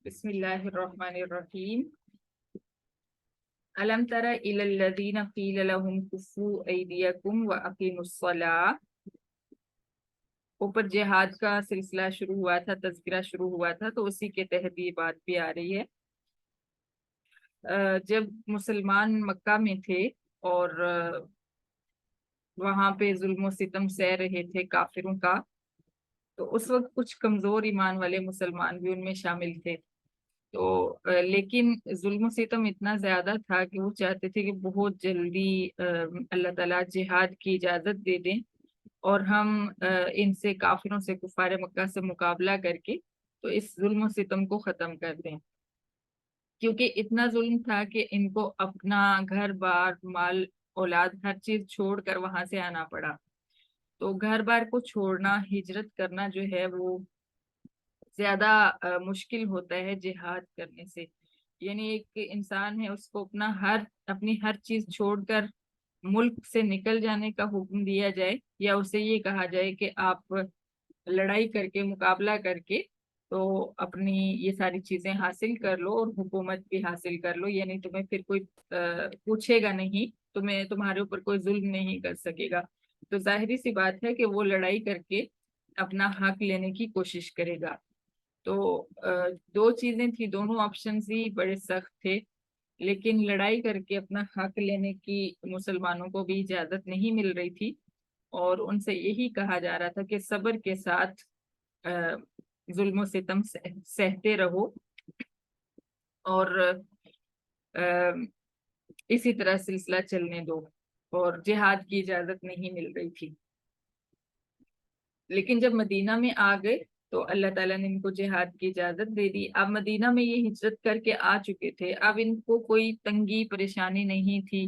بسم اللہ الرحمن الرحیم علم تر الی الذین قیل لهم کفوا ایدیکم واقیموا الصلاۃ۔ اوپر جہاد کا سلسلہ شروع ہوا تھا، تذکرہ شروع ہوا تھا، تو اسی کے تحت یہ بات بھی آ رہی ہے۔ جب مسلمان مکہ میں تھے اور وہاں پہ ظلم و ستم سہ رہے تھے کافروں کا، تو اس وقت کچھ کمزور ایمان والے مسلمان بھی ان میں شامل تھے۔ تو لیکن ظلم و ستم اتنا زیادہ تھا کہ وہ چاہتے تھے کہ بہت جلدی اللہ تعالیٰ جہاد کی اجازت دے دیں اور ہم ان سے کافروں سے کفار مکہ سے مقابلہ کر کے تو اس ظلم و ستم کو ختم کر دیں، کیونکہ اتنا ظلم تھا کہ ان کو اپنا گھر بار مال اولاد ہر چیز چھوڑ کر وہاں سے آنا پڑا۔ تو گھر بار کو چھوڑنا، ہجرت کرنا جو ہے وہ زیادہ مشکل ہوتا ہے جہاد کرنے سے۔ یعنی ایک انسان ہے، اس کو اپنی ہر چیز چھوڑ کر ملک سے نکل جانے کا حکم دیا جائے، یا اسے یہ کہا جائے کہ آپ لڑائی کر کے مقابلہ کر کے تو اپنی یہ ساری چیزیں حاصل کر لو اور حکومت بھی حاصل کر لو، یعنی تمہیں پھر کوئی پوچھے گا نہیں، تمہارے اوپر کوئی ظلم نہیں کر سکے گا۔ تو ظاہری سی بات ہے کہ وہ لڑائی کر کے اپنا حق لینے کی کوشش کرے گا۔ تو دو چیزیں تھی، دونوں آپشنز ہی بڑے سخت تھے، لیکن لڑائی کر کے اپنا حق لینے کی مسلمانوں کو بھی اجازت نہیں مل رہی تھی، اور ان سے یہی کہا جا رہا تھا کہ صبر کے ساتھ ظلم و ستم سہتے رہو، اور اسی طرح سلسلہ چلنے دو، اور جہاد کی اجازت نہیں مل رہی تھی۔ لیکن جب مدینہ میں آ گئے تو اللہ تعالیٰ نے ان کو جہاد کی اجازت دے دی۔ اب مدینہ میں یہ ہجرت کر کے آ چکے تھے، اب ان کو کوئی تنگی پریشانی نہیں تھی۔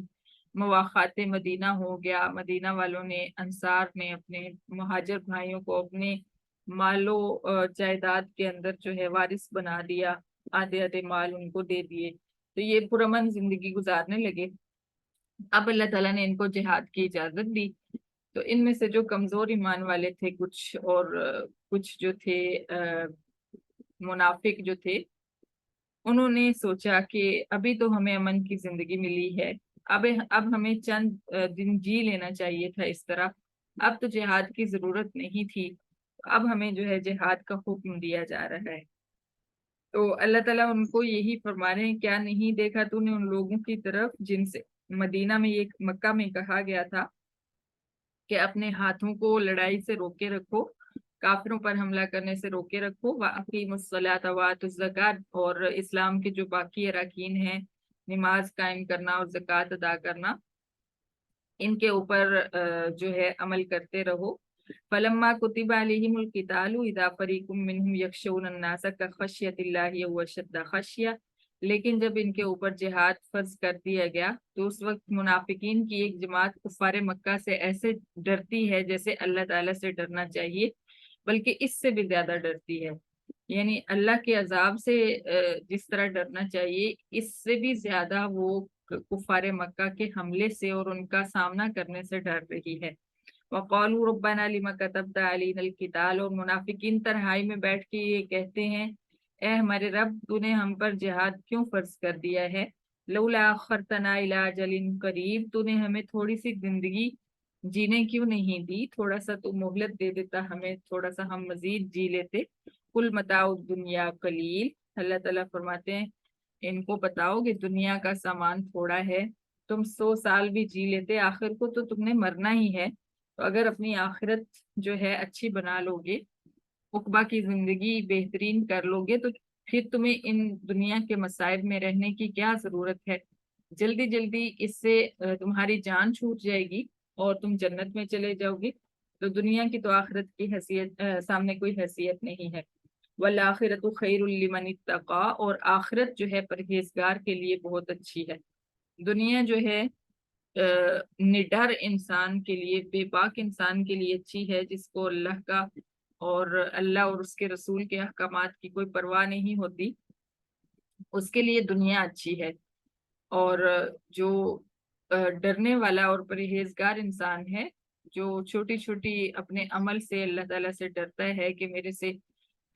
مواخات مدینہ ہو گیا، مدینہ والوں نے، انصار نے اپنے مہاجر بھائیوں کو اپنے مال و جائیداد کے اندر جو ہے وارث بنا دیا، آدھے آدھے مال ان کو دے دیے، تو یہ پرامن زندگی گزارنے لگے۔ اب اللہ تعالیٰ نے ان کو جہاد کی اجازت دی، تو ان میں سے جو کمزور ایمان والے تھے کچھ، اور کچھ جو تھے منافق جو تھے، انہوں نے سوچا کہ ابھی تو ہمیں امن کی زندگی ملی ہے، اب ہمیں چند دن جی لینا چاہیے تھا اس طرح، اب تو جہاد کی ضرورت نہیں تھی، اب ہمیں جو ہے جہاد کا حکم دیا جا رہا ہے۔ تو اللہ تعالیٰ ان کو یہی فرما رہے ہیں، کیا نہیں دیکھا تو نے ان لوگوں کی طرف جن سے مدینہ میں، یہ مکہ میں کہا گیا تھا کہ اپنے ہاتھوں کو لڑائی سے روکے رکھو، کافروں پر حملہ کرنے سے روکے رکھو، وَأَقِیمُوا الصَّلَاةَ وَآتُوا الزَّکَاةَ، اور اسلام کے جو باقی اراکین ہیں، نماز قائم کرنا اور زکوٰۃ ادا کرنا، ان کے اوپر جو ہے عمل کرتے رہو۔ فَلَمَّا كُتِبَ عَلَيْهِمُ الْقِتَالُ إِذَا فَرِيقٌ مِّنْهُمْ يَخْشَوْنَ النَّاسَ كَخَشْيَةِ اللَّهِ أَوْ أَشَدَّ خَشْيَةً، لیکن جب ان کے اوپر جہاد فرض کر دیا گیا تو اس وقت منافقین کی ایک جماعت کفار مکہ سے ایسے ڈرتی ہے جیسے اللہ تعالیٰ سے ڈرنا چاہیے، بلکہ اس سے بھی زیادہ ڈرتی ہے۔ یعنی اللہ کے عذاب سے جس طرح ڈرنا چاہیے، اس سے بھی زیادہ وہ کفار مکہ کے حملے سے اور ان کا سامنا کرنے سے ڈر رہی ہے۔ وَقَالُوا رَبَّنَا لِمَ كَتَبْتَ عَلَيْنَا الْقِتَالَ، اور منافقین تنہائی میں بیٹھ کے یہ کہتے ہیں، اے ہمارے رب، تو نے ہم پر جہاد کیوں فرض کر دیا ہے؟ لولا اخرتنا الی اجل قریب، تو نے ہمیں تھوڑی سی زندگی جینے کیوں نہیں دی، تھوڑا سا تو مہلت دے دیتا ہمیں، تھوڑا سا ہم مزید جی لیتے۔ کل متاع الدنیا قلیل، اللہ تعالیٰ فرماتے ہیں ان کو بتاؤ کہ دنیا کا سامان تھوڑا ہے، تم 100 سال بھی جی لیتے، آخر کو تو تم نے مرنا ہی ہے، تو اگر اپنی آخرت جو ہے اچھی بنا لو گے، عقبہ کی زندگی بہترین کر لو گے، تو پھر تمہیں ان دنیا کے مصائب میں رہنے کی کیا ضرورت ہے؟ جلدی جلدی اس سے تمہاری جان چھوٹ جائے گی اور تم جنت میں چلے جاؤ گے، تو دنیا کی تو آخرت کی حیثیت سامنے کوئی حیثیت نہیں ہے۔ وَالْآخِرَةُ خَيْرٌ لِّمَنِ اتَّقَىٰ، اور آخرت جو ہے پرہیزگار کے لیے بہت اچھی ہے۔ دنیا جو ہے نڈر انسان کے لیے، بے باک انسان کے لیے اچھی ہے، جس کو اللہ کا اور اللہ اور اس کے رسول کے احکامات کی کوئی پرواہ نہیں ہوتی، اس کے لیے دنیا اچھی ہے۔ اور جو ڈرنے والا اور پرہیزگار انسان ہے، جو چھوٹی چھوٹی اپنے عمل سے اللہ تعالیٰ سے ڈرتا ہے کہ میرے سے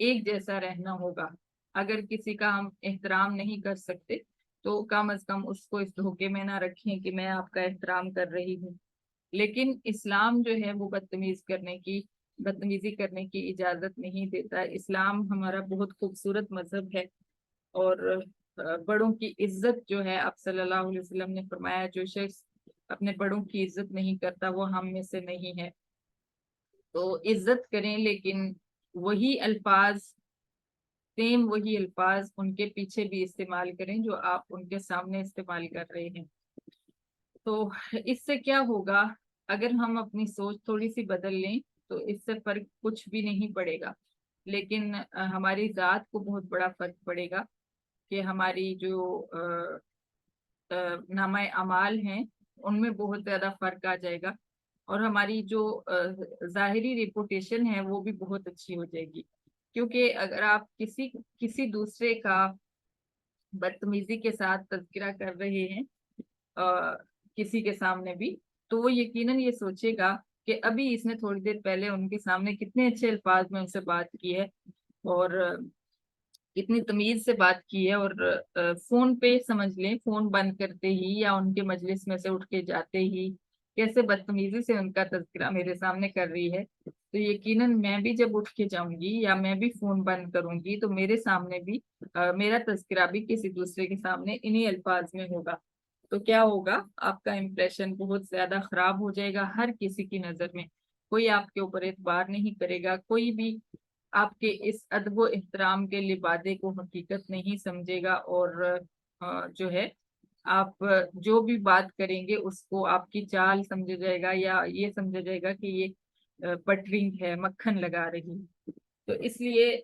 ایک جیسا رہنا ہوگا. اگر کسی کا ہم احترام نہیں کر سکتے تو کم از کم اس کو اس دھوکے میں نہ رکھیں کہ میں آپ کا احترام کر رہی ہوں. لیکن اسلام جو ہے وہ بدتمیزی کرنے کی اجازت نہیں دیتا. اسلام ہمارا بہت خوبصورت مذہب ہے، اور بڑوں کی عزت جو ہے، آپ صلی اللہ علیہ وسلم نے فرمایا جو شخص اپنے بڑوں کی عزت نہیں کرتا وہ ہم میں سے نہیں ہے. تو عزت کریں، لیکن وہی الفاظ وہی الفاظ ان کے پیچھے بھی استعمال کریں جو آپ ان کے سامنے استعمال کر رہے ہیں. تو اس سے کیا ہوگا، اگر ہم اپنی سوچ تھوڑی سی بدل لیں تو اس سے فرق کچھ بھی نہیں پڑے گا، لیکن ہماری ذات کو بہت بڑا فرق پڑے گا کہ ہماری جو نامہ اعمال ہیں ان میں بہت زیادہ فرق آ جائے گا، اور ہماری جو ظاہری ریپوٹیشن ہے وہ بھی بہت اچھی ہو جائے گی. کیونکہ اگر آپ کسی دوسرے کا بدتمیزی کے ساتھ تذکرہ کر رہے ہیں کسی کے سامنے بھی، تو وہ یقیناً یہ سوچے گا کہ ابھی اس نے تھوڑی دیر پہلے ان کے سامنے کتنے اچھے الفاظ میں ان سے بات کی ہے، اور کتنی تمیز سے بات کی ہے. اور فون پہ سمجھ لیں، فون بند کرتے ہی یا ان کے مجلس میں سے اٹھ کے جاتے ہی کیسے بدتمیزی سے ان کا تذکرہ میرے سامنے کر رہی ہے، تو یقیناً میں بھی جب اٹھ کے جاؤں گی یا میں بھی فون بند کروں گی تو میرے سامنے بھی میرا تذکرہ بھی کسی دوسرے کے سامنے انہی الفاظ میں ہوگا. تو کیا ہوگا، آپ کا امپریشن بہت زیادہ خراب ہو جائے گا ہر کسی کی نظر میں. کوئی آپ کے اوپر اعتبار نہیں کرے گا، کوئی بھی آپ کے اس ادب و احترام کے لبادے کو حقیقت نہیں سمجھے گا، اور جو ہے آپ جو بھی بات کریں گے اس کو آپ کی چال سمجھا جائے گا، یا یہ سمجھا جائے گا کہ یہ بٹرنگ ہے، مکھن لگا رہی. تو اس لیے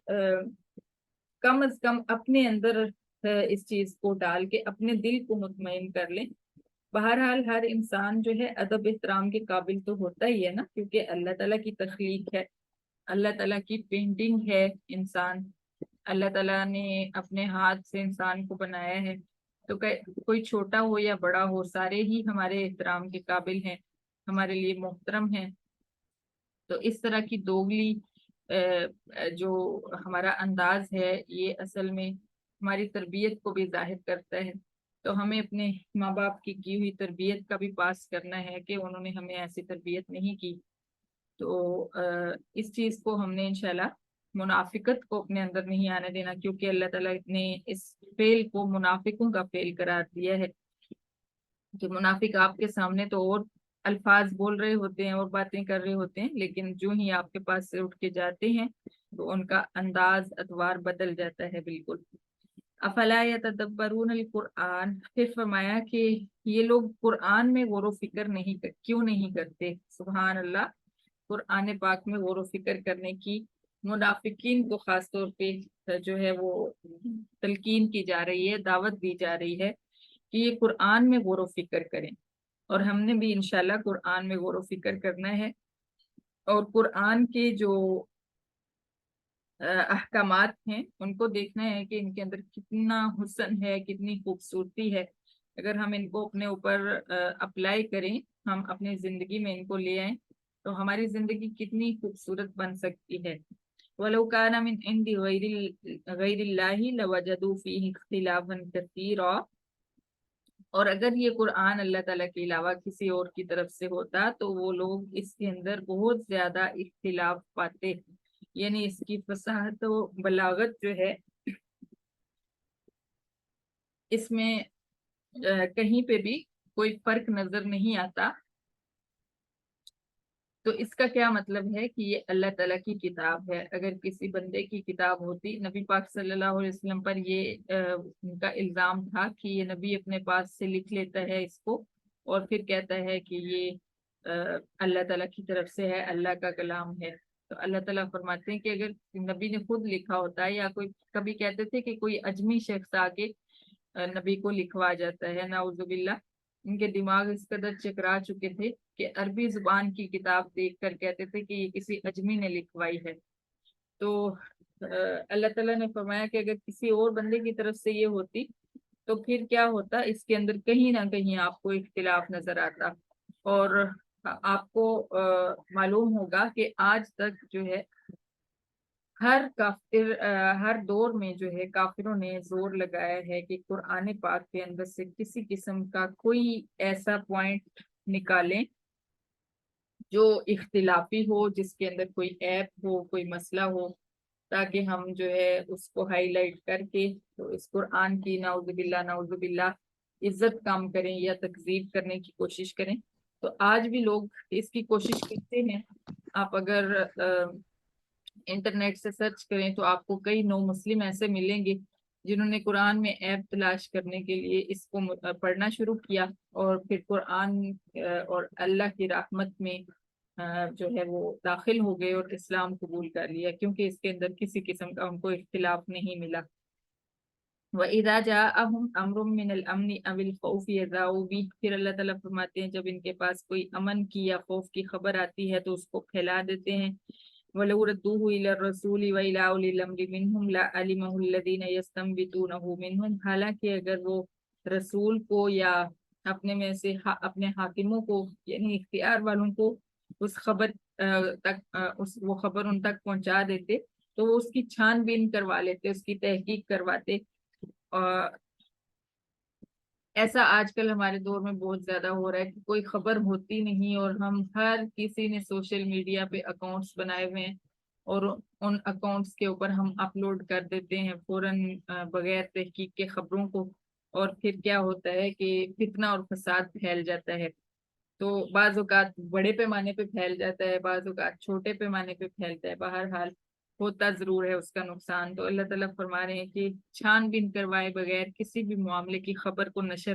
کم از کم اپنے اندر اس چیز کو ڈال کے اپنے دل کو مطمئن کر لیں. بہرحال ہر انسان جو ہے ادب احترام کے قابل تو ہوتا ہی ہے نا، کیونکہ اللہ تعالیٰ کی تخلیق ہے، اللہ تعالیٰ کی پینٹنگ ہے انسان. اللہ تعالیٰ نے اپنے ہاتھ سے انسان کو بنایا ہے، تو کوئی چھوٹا ہو یا بڑا ہو سارے ہی ہمارے احترام کے قابل ہیں، ہمارے لیے محترم ہیں. تو اس طرح کی دوگلی جو ہمارا انداز ہے یہ اصل میں ہماری تربیت کو بھی ظاہر کرتا ہے. تو ہمیں اپنے ماں باپ کی ہوئی تربیت کا بھی پاس کرنا ہے کہ انہوں نے ہمیں ایسی تربیت نہیں کی. تو اس چیز کو ہم نے انشاءاللہ منافقت کو اپنے اندر نہیں آنے دینا، کیونکہ اللہ تعالیٰ نے اس فعل کو منافقوں کا فعل قرار دیا ہے کہ منافق آپ کے سامنے تو اور الفاظ بول رہے ہوتے ہیں اور باتیں کر رہے ہوتے ہیں، لیکن جو ہی آپ کے پاس سے اٹھ کے جاتے ہیں تو ان کا انداز اتوار بدل جاتا ہے بالکل. افلا یتدبرون القرآن، پھر فرمایا کہ یہ لوگ قرآن میں غور و فکر کیوں نہیں کرتے. سبحان اللہ، قرآن پاک میں غور و فکر کرنے کی منافقین کو خاص طور پہ جو ہے وہ تلقین کی جا رہی ہے، دعوت دی جا رہی ہے کہ یہ قرآن میں غور و فکر کریں. اور ہم نے بھی انشاءاللہ قرآن میں غور و فکر کرنا ہے، اور قرآن کے جو احکامات ہیں ان کو دیکھنا ہے کہ ان کے اندر کتنا حسن ہے، کتنی خوبصورتی ہے. اگر ہم ان کو اپنے اوپر اپلائی کریں، ہم اپنی زندگی میں ان کو لے آئیں تو ہماری زندگی کتنی خوبصورت بن سکتی ہے. وَلَوْ كَانَ مِنْ عِنْدِ غَيْرِ اللَّهِ لَوَجَدُوا فِيهِ اخْتِلَافًا كَثِيرًا، اور اگر یہ قرآن اللہ تعالیٰ کے علاوہ کسی اور کی طرف سے ہوتا تو وہ لوگ اس کے اندر بہت زیادہ اختلاف پاتے. یعنی اس کی فصاحت و بلاغت جو ہے اس میں کہیں پہ بھی کوئی فرق نظر نہیں آتا. تو اس کا کیا مطلب ہے کہ یہ اللہ تعالیٰ کی کتاب ہے. اگر کسی بندے کی کتاب ہوتی، نبی پاک صلی اللہ علیہ وسلم پر یہ ان کا الزام تھا کہ یہ نبی اپنے پاس سے لکھ لیتا ہے اس کو اور پھر کہتا ہے کہ یہ اللہ تعالیٰ کی طرف سے ہے، اللہ کا کلام ہے. تو اللہ تعالیٰ فرماتے ہیں کہ اگر نبی نے خود لکھا ہوتا ہے، یا کوئی کبھی کہتے تھے کہ کوئی اجمی شخص آ کے نبی کو لکھوا جاتا ہے، نعوذ باللہ. ان کے دماغ اس قدر چکرا چکے تھے کہ عربی زبان کی کتاب دیکھ کر کہتے تھے کہ یہ کسی اجمی نے لکھوائی ہے. تو اللہ تعالیٰ نے فرمایا کہ اگر کسی اور بندے کی طرف سے یہ ہوتی تو پھر کیا ہوتا، اس کے اندر کہیں نہ کہیں آپ کو اختلاف نظر آتا. اور آپ کو معلوم ہوگا کہ آج تک جو ہے ہر کافر ہر دور میں جو ہے کافروں نے زور لگایا ہے کہ قرآن پاک کے اندر سے کسی قسم کا کوئی ایسا پوائنٹ نکالیں جو اختلافی ہو، جس کے اندر کوئی ایپ ہو، کوئی مسئلہ ہو، تاکہ ہم جو ہے اس کو ہائی لائٹ کر کے تو اس قرآن کی نعوذ باللہ عزت کام کریں یا تکذیب کرنے کی کوشش کریں۔ تو آج بھی لوگ اس کی کوشش کرتے ہیں۔ آپ اگر انٹرنیٹ سے سرچ کریں تو آپ کو کئی نو مسلم ایسے ملیں گے جنہوں نے قرآن میں ایپ تلاش کرنے کے لیے اس کو پڑھنا شروع کیا، اور پھر قرآن اور اللہ کی رحمت میں جو ہے وہ داخل ہو گئے اور اسلام قبول کر لیا، کیونکہ اس کے اندر کسی قسم کا ان کو اختلاف نہیں ملا۔ وَإِذَا جَاءَهُمْ أَمْرٌ مِّنَ الْأَمْنِ أَوِ الْخَوْفِ يَذَاعُوا بِهِ، پھر اللہ تعالیٰ فرماتے ہیں جب ان کے پاس کوئی امن کی یا خوف کی خبر آتی ہے تو اس کو پھیلا دیتے ہیں۔ وَلَوْ رَدُّوهُ إِلَى الرَّسُولِ وَإِلَىٰ أُولِي الْأَمْرِ مِنْهُمْ لَعَلِمَهُ الَّذِينَ يَسْتَنبِطُونَهُ مِنْهُمْ، حالانکہ اگر وہ رسول کو یا اپنے میں سے اپنے حاکموں کو یعنی اختیار والوں کو اس خبر وہ خبر ان تک پہنچا دیتے تو وہ اس کی چھان بین کروا لیتے، اس کی تحقیق کرواتے۔ ایسا آج کل ہمارے دور میں بہت زیادہ ہو رہا ہے کہ کوئی خبر ہوتی نہیں اور ہم ہر کسی نے سوشل میڈیا پہ اکاؤنٹس بنائے ہوئے ہیں اور ان اکاؤنٹس کے اوپر ہم اپلوڈ کر دیتے ہیں فوراً بغیر تحقیق کے خبروں کو، اور پھر کیا ہوتا ہے کہ فتنہ اور فساد پھیل جاتا ہے۔ تو بعض اوقات بڑے پیمانے پہ پھیل جاتا ہے، بعض اوقات چھوٹے پیمانے پہ پھیلتا ہے، بہرحال ہوتا ضرور ہے اس کا نقصان۔ تو اللہ تعالیٰ فرما رہے ہیں کہ چھان بین کروائے بغیر کسی بھی معاملے کی خبر کو نشر